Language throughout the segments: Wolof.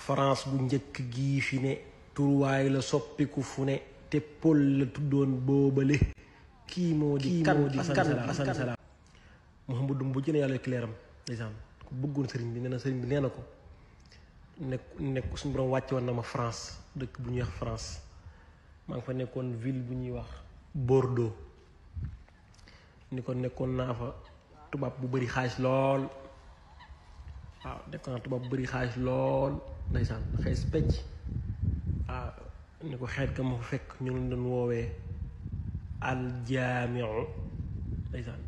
France bu njëkk gii fi ne turwaay la soppiku fu ne te Pël la tuddoon boobale kii moo di kan Assane Salam Mouhamadou Mbodj ne yàlla clairam ndeysaan ku bëggoon sëriñ bi nee na sëriñ bi nee na ko nekk suñu borom wàcce woon na ma France dëkk bu ñuy wax France maa ngi fa nekkoon ville bu ñuy wax Bordeaux ni ko nekkoon naa fa tubaab bu bëri xaalis lool waaw nekkoon naa tubaab bu bëri xaalis lool ndeysaan xees pecc waaw ni ko xeet ka ma fa fekk ñu ngi doon woowee aljaamiu ndeysaan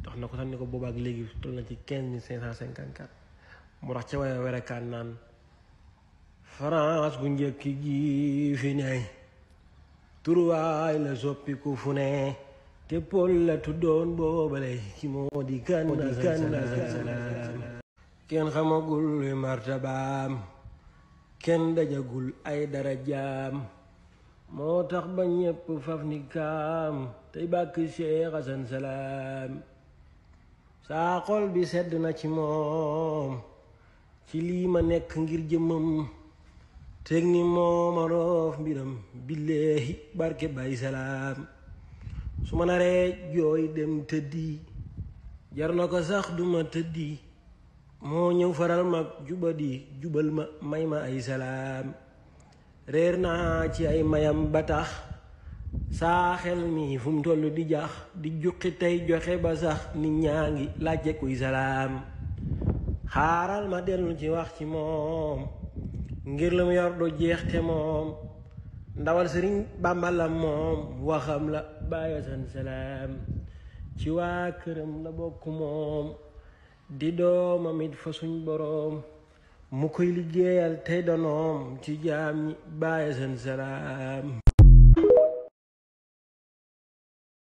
tax na ko sax ni ko boobaak léegi toll na ci 1554 mu tax ca waaye werekaan naan France bu njëkk gi fi ne turwaay la soppiku fu ne te Pël la tuddoon boobale ki moo di kan Salaam kenn xamagul luy martabaam kenn dajagul ay darajaam moo tax ba ñépp faf ni kaam tey bàkk Cheikh Assane Salam saa xol bi sedd na ci moom ci lii ma nekk ngir jëmmam teg ni mooma roof mbiram billeehi barke Baay Salaam su ma naree jooy dem tëddi jar na ko sax duma tëddi moo ñëw faral mag jubal ma may ma ay salaam réer naa ci ay mayam ba tax saa xel mi fu mu toll di jax di juqi tey joxe ba sax nit ñaa ngi laajte kuy salaam xaaral ma dellu ci wax ci moom ngir lu mu yor du jeex te moom ndawal Sëriñ Bàmba la moom waxam la Baay Assane Salam ci waa këram la bokk moom di doomam it fa suñ boroom mu koy liggéeyal tey donoom ci jaam ñi Baay Assane Salam